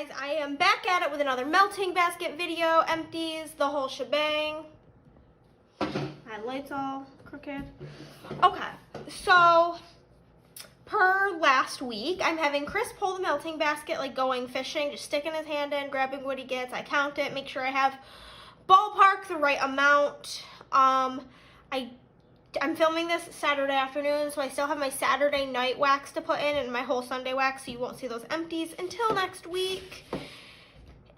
guys, I am back at it with another melting basket video. Empties, the whole shebang. My light's all crooked. Okay, so per last week, I'm having Chris pull the melting basket like going fishing, just sticking his hand in, grabbing what he gets. I count it, make sure I have ballpark the right amount. I'm filming this Saturday afternoon, so I still have my Saturday night wax to put in and my whole Sunday wax, so you won't see those empties until next week.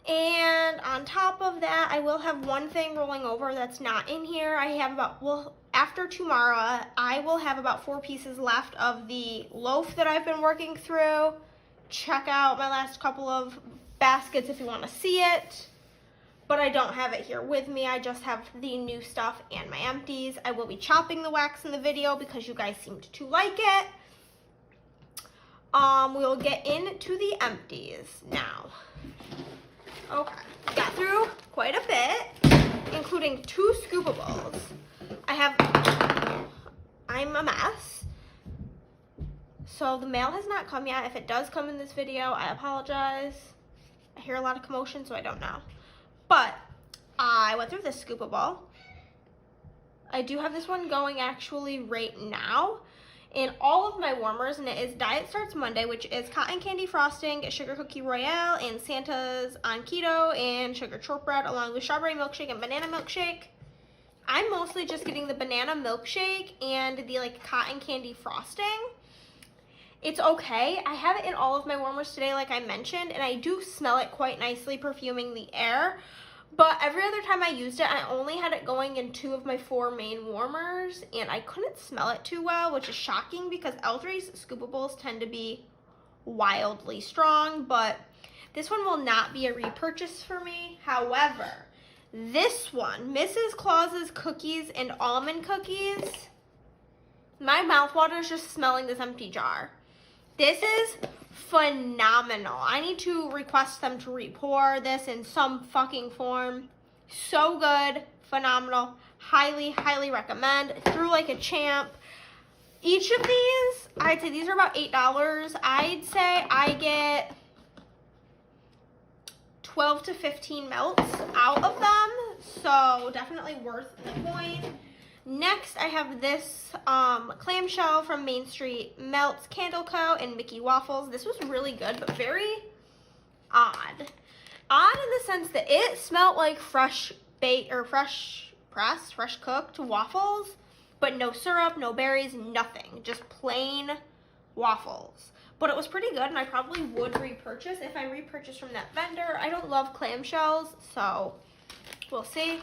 And on top of that, I will have one thing rolling over that's not in here. I have about, well, after tomorrow, I will have about 4 pieces left of the loaf that I've been working through. Check out my last couple of baskets if you want to see it. But I don't have it here with me. I just have the new stuff and my empties. I will be chopping the wax in the video because you guys seemed to like it. We'll get into the empties now. Okay, got through quite a bit, including 2 scoopables. I'm a mess. So the mail has not come yet. If it does come in this video, I apologize. I hear a lot of commotion, so I don't know. But I went through this scoopable. I do have this one going actually right now in all of my warmers, and it is Diet Starts Monday, which is cotton candy frosting, sugar cookie royale, and Santa's on keto, and sugar shortbread, along with strawberry milkshake and banana milkshake. I'm mostly just getting the banana milkshake and the like cotton candy frosting. It's okay. I have it in all of my warmers today, like I mentioned, and I do smell it quite nicely, perfuming the air. But every other time I used it, I only had it going in 2 of my 4 main warmers, and I couldn't smell it too well, which is shocking because L3's scoopables tend to be wildly strong, but this one will not be a repurchase for me. However, this one, Mrs. Claus's Cookies and Almond Cookies, my mouth waters just smelling this empty jar. This is phenomenal. I need to request them to re-pour this in some fucking form. So good, phenomenal, highly, highly recommend. Through like a champ. Each of these, I'd say these are about $8. I'd say I get 12 to 15 melts out of them, so definitely worth the coin. Next, I have this clamshell from Main Street Melts Candle Co. and Mickey Waffles. This was really good, but very odd. Odd in the sense that it smelled like fresh baked or fresh pressed, fresh cooked waffles, but no syrup, no berries, nothing. Just plain waffles. But it was pretty good, and I probably would repurchase if I repurchase from that vendor. I don't love clamshells, so we'll see.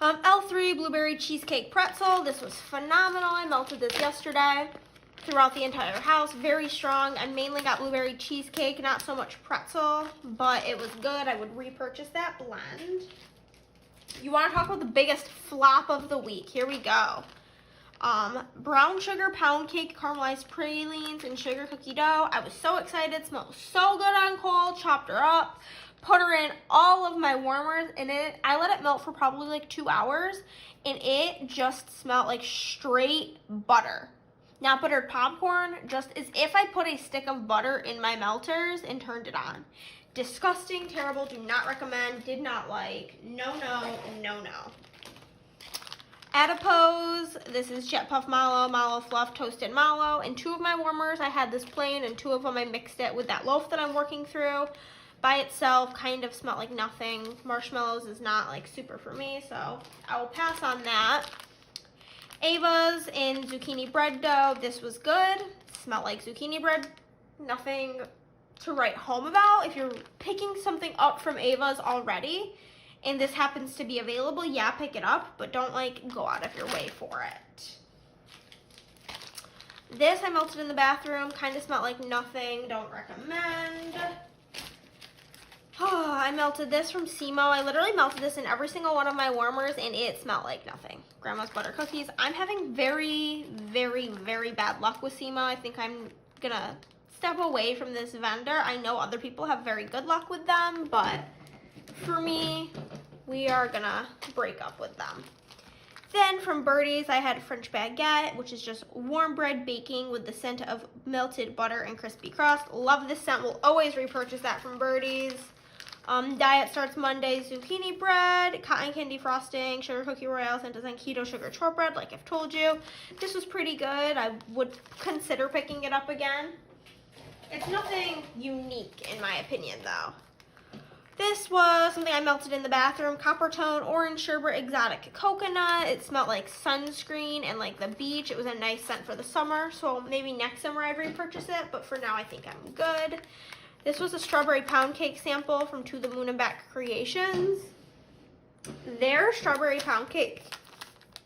L3 Blueberry Cheesecake Pretzel. This was phenomenal. I melted this yesterday throughout the entire house. Very strong. I mainly got blueberry cheesecake, not so much pretzel, but it was good. I would repurchase that blend. You want to talk about the biggest flop of the week? Here we go. Brown sugar pound cake, caramelized pralines, and sugar cookie dough. I was so excited. Smelled so good on cold. Chopped her up. Put her in all of my warmers, and I let it melt for probably like 2 hours, and it just smelled like straight butter. Not buttered popcorn, just as if I put a stick of butter in my melters and turned it on. Disgusting, terrible, do not recommend, did not like, no, no, no, no. Adipose, this is Jet Puff Mallow, Mallow Fluff, Toasted Mallow. In 2 of my warmers, I had this plain, and 2 of them I mixed it with that loaf that I'm working through. By itself, kind of smelled like nothing. Marshmallows is not like super for me, so I will pass on that. Ava's in zucchini bread dough. This was good. Smelled like zucchini bread. Nothing to write home about. If you're picking something up from Ava's already, and this happens to be available, yeah, pick it up, but don't like go out of your way for it. This I melted in the bathroom. Kind of smelled like nothing. Don't recommend. Oh, I melted this from Simo. I literally melted this in every single one of my warmers, and it smelled like nothing. Grandma's Butter Cookies. I'm having very, very, very bad luck with Simo. I think I'm gonna step away from this vendor. I know other people have very good luck with them, but for me, we are gonna break up with them. Then from Birdie's, I had French baguette, which is just warm bread baking with the scent of melted butter and crispy crust. Love this scent. Will always repurchase that from Birdie's. Diet starts Monday, zucchini bread, cotton candy frosting, sugar cookie royale, Santa's and keto sugar shortbread, like I've told you. This was pretty good. I would consider picking it up again. It's nothing unique in my opinion though. This was something I melted in the bathroom, Umbrtone orange sherbet exotic coconut. It smelled like sunscreen and like the beach. It was a nice scent for the summer, so maybe next summer I'd repurchase it, but for now I think I'm good. This was a strawberry pound cake sample from To the Moon and Back Creations. Their strawberry pound cake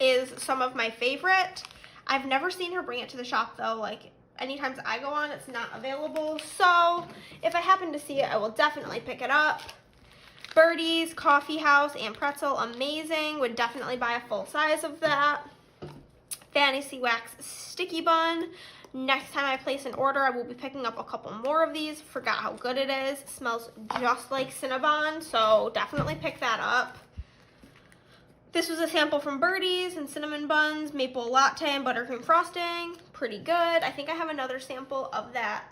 is some of my favorite. I've never seen her bring it to the shop though, like anytime I go on, it's not available. So if I happen to see it, I will definitely pick it up. Birdie's Coffee House and Pretzel, amazing. Would definitely buy a full size of that. Fantasy Wax Sticky Bun. Next time I place an order, I will be picking up a couple more of these. Forgot how good it is. It smells just like Cinnabon, so definitely pick that up. This was a sample from Birdie's and cinnamon buns, maple latte and buttercream frosting. Pretty good. I think I have another sample of that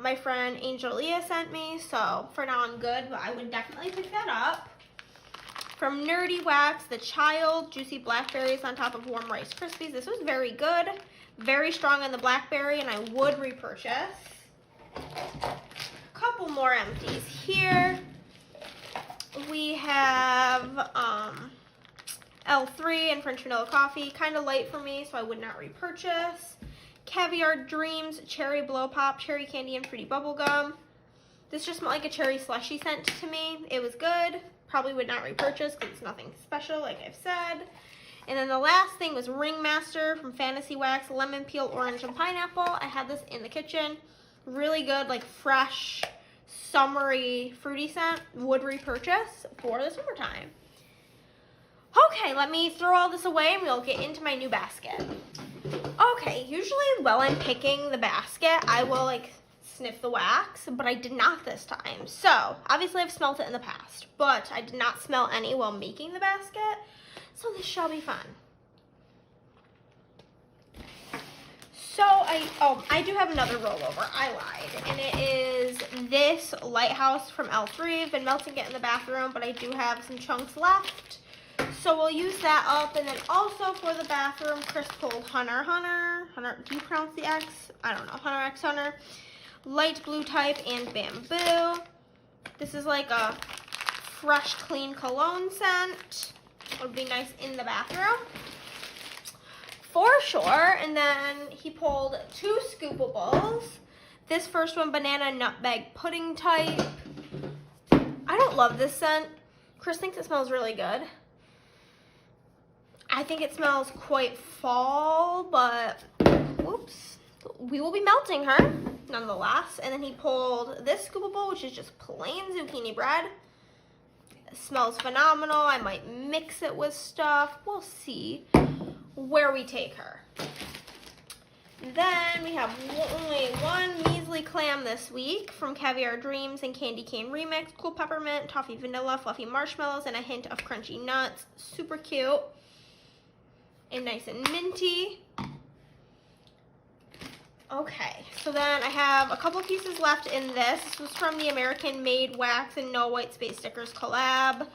my friend Angel Leah sent me. So for now I'm good, but I would definitely pick that up. From Nerdy Wax, the Child Juicy Blackberries on top of warm Rice Krispies. This was very good. Very strong on the blackberry, and I would repurchase. Couple more empties here. We have L3 and French vanilla coffee, kind of light for me, so I would not repurchase. Caviar Dreams, cherry blow pop, cherry candy, and fruity bubble gum. This just smelled like a cherry slushy scent to me. It was good. Probably would not repurchase because it's nothing special, like I've said. And then the last thing was Ringmaster from Fantasy Wax, lemon peel, orange, and pineapple. I had this in the kitchen. Really good, like fresh, summery, fruity scent. Would repurchase for the summertime. Okay, let me throw all this away and we'll get into my new basket. Okay, usually while I'm picking the basket, I will like sniff the wax, but I did not this time. So, obviously I've smelled it in the past, but I did not smell any while making the basket, so this shall be fun. So, I do have another rollover. I lied. And it is this Lighthouse from L3. I've been melting it in the bathroom, but I do have some chunks left. So we'll use that up, and then also for the bathroom, Chris pulled Hunter, do you pronounce the X? I don't know, Hunter X Hunter, light blue type, and bamboo. This is like a fresh, clean cologne scent. It would be nice in the bathroom, for sure. And then he pulled 2 scoopables. This first one, banana nutmeg pudding type. I don't love this scent. Chris thinks it smells really good. I think it smells quite fall, but whoops, we will be melting her nonetheless. And then he pulled this scoopable, which is just plain zucchini bread. It smells phenomenal. I might mix it with stuff. We'll see where we take her. Then we have only one measly clam this week from Caviar Dreams and Candy Cane Remix. Cool peppermint, toffee vanilla, fluffy marshmallows, and a hint of crunchy nuts. Super cute. And nice and minty. Okay, so then I have a couple pieces left in this. This was from the American Made Wax and No White Space Stickers collab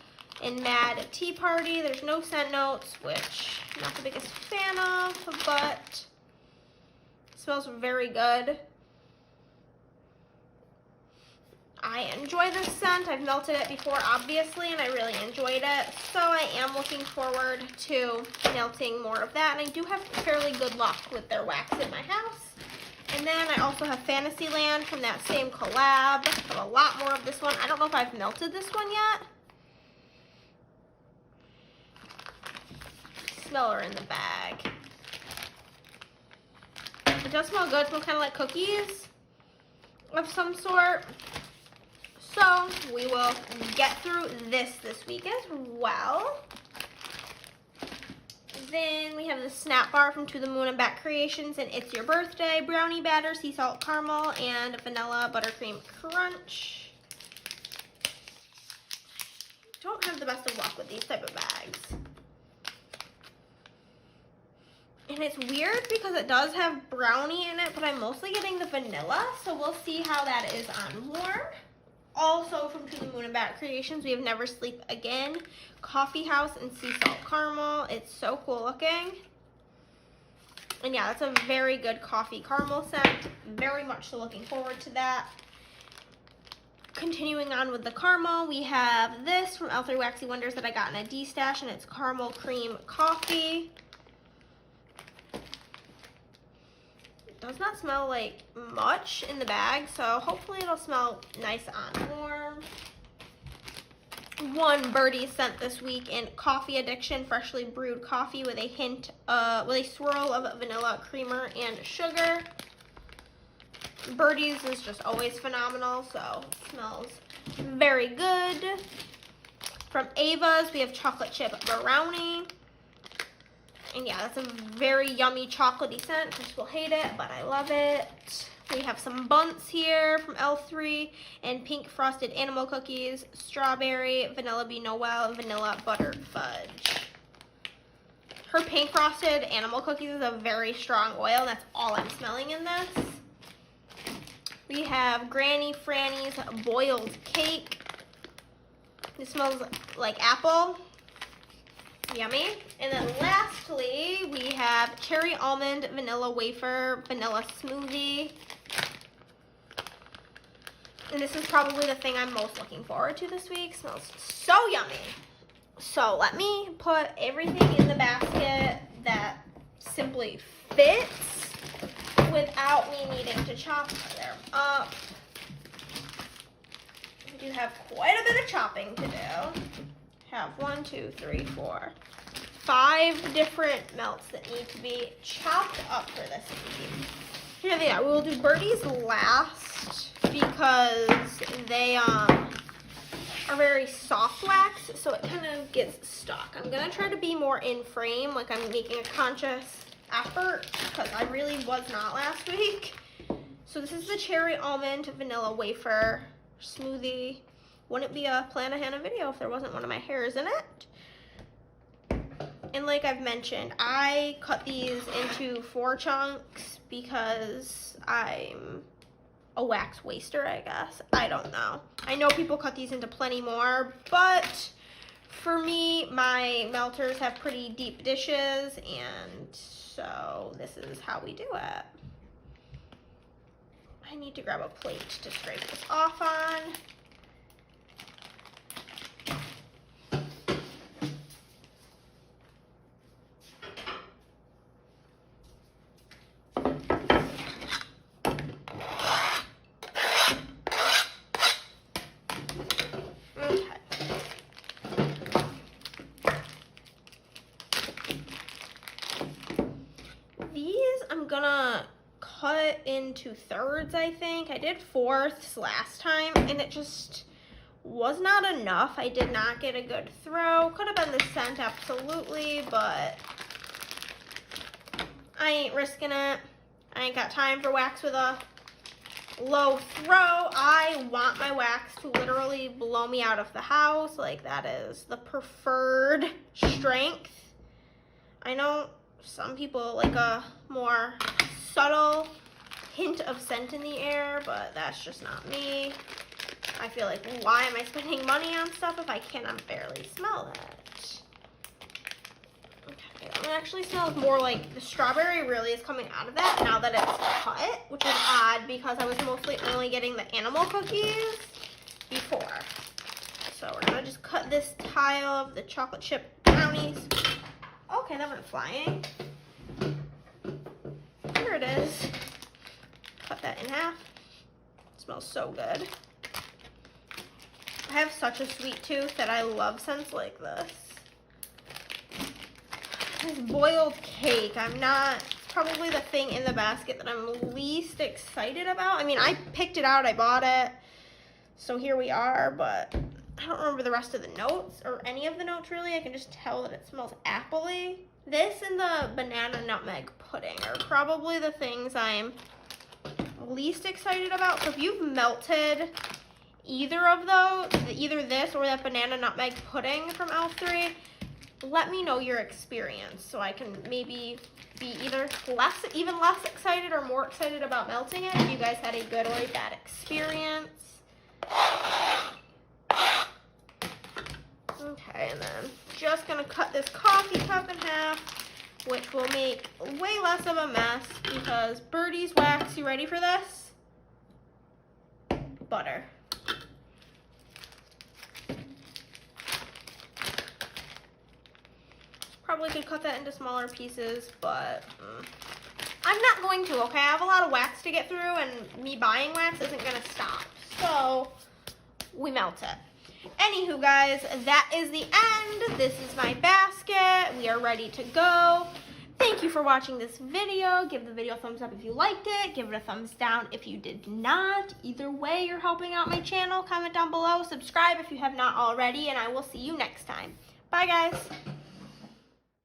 in Mad Tea Party. There's no scent notes, which I'm not the biggest fan of, but it smells very good. I enjoy this scent. I've melted it before, obviously, and I really enjoyed it. So I am looking forward to melting more of that. And I do have fairly good luck with their wax in my house. And then I also have Fantasyland from that same collab. I have a lot more of this one. I don't know if I've melted this one yet. Smell her in the bag. It does smell good. It smells kind of like cookies of some sort. So we will get through this week as well. Then we have the Snap Bar from To the Moon and Back Creations and It's Your Birthday. Brownie batter, sea salt caramel, and vanilla buttercream crunch. Don't have the best of luck with these type of bags. And it's weird because it does have brownie in it, but I'm mostly getting the vanilla, so we'll see how that is on warm. Also from To the Moon and Back Creations, we have Never Sleep Again, Coffee House, and Sea Salt Caramel. It's so cool looking. And yeah, that's a very good coffee caramel scent. Very much so looking forward to that. Continuing on with the caramel, we have this from L3 Waxy Wonders that I got in a D-stash, and it's Caramel Cream Coffee. It does not smell like much in the bag, so hopefully it'll smell nice on warm. One birdie scent this week in Coffee Addiction, freshly brewed coffee with a hint, with a swirl of vanilla creamer and sugar. Birdie's is just always phenomenal, so it smells very good. From Ava's, we have Chocolate Chip Brownie. And yeah, that's a very yummy chocolatey scent. Chris will hate it, but I love it. We have some Bunts here from L3 and Pink Frosted Animal Cookies, Strawberry, Vanilla Bean Noel, and Vanilla Buttered Fudge. Her Pink Frosted Animal Cookies is a very strong oil, and that's all I'm smelling in this. We have Granny Franny's Boiled Cake. This smells like apple. Yummy. And then lastly, we have Cherry Almond Vanilla Wafer Vanilla Smoothie. And this is probably the thing I'm most looking forward to this week. Smells so yummy. So let me put everything in the basket that simply fits without me needing to chop them up. We do have quite a bit of chopping to do. Have 1, 2, 3, 4, 5 different melts that need to be chopped up for this week. Here they are. We will do birdies last because they are very soft wax, so it kind of gets stuck. I'm gonna try to be more in frame, like I'm making a conscious effort, because I really was not last week. So this is the Cherry Almond Vanilla Wafer Smoothie. Wouldn't be a Plannahannah video if there wasn't one of my hairs in it. And like I've mentioned, I cut these into 4 chunks because I'm a wax waster, I guess. I don't know. I know people cut these into plenty more, but for me, my melters have pretty deep dishes, and so this is how we do it. I need to grab a plate to scrape this off on. Cut into thirds, I think. I did 4ths last time, and it just was not enough. I did not get a good throw. Could have been the scent, absolutely, but I ain't risking it. I ain't got time for wax with a low throw. I want my wax to literally blow me out of the house. Like, that is the preferred strength. I know some people like a more subtle hint of scent in the air, but that's just not me. I feel like, why am I spending money on stuff if I cannot barely smell it? Okay, it actually smells more like the strawberry really is coming out of that now that it's cut, which is odd because I was mostly only getting the animal cookies before. So we're gonna just cut this tile of the chocolate chip brownies. Okay, that went flying. Here it is. Cut that in half. It smells so good. I have such a sweet tooth that I love scents like this. This boiled cake, it's probably the thing in the basket that I'm least excited about. I mean, I picked it out, I bought it, so here we are, but I don't remember the rest of the notes, or any of the notes really. I can just tell that it smells appley. This and the banana nutmeg pudding are probably the things I'm least excited about. So if you've melted either of those, either this or that banana nutmeg pudding from L3, let me know your experience so I can maybe be either even less excited or more excited about melting it if you guys had a good or a bad experience. Okay, and then just gonna cut this coffee cup in half, which will make way less of a mess because Birdie's wax, you ready for this? Butter. Probably could cut that into smaller pieces, but I'm not going to, okay? I have a lot of wax to get through, and me buying wax isn't gonna stop. So, we melt it. Anywho, guys, that is the end. This is my basket. We are ready to go. Thank you for watching this video. Give the video a thumbs up if you liked it. Give it a thumbs down if you did not. Either way, you're helping out my channel. Comment down below. Subscribe if you have not already, and I will see you next time. Bye, guys.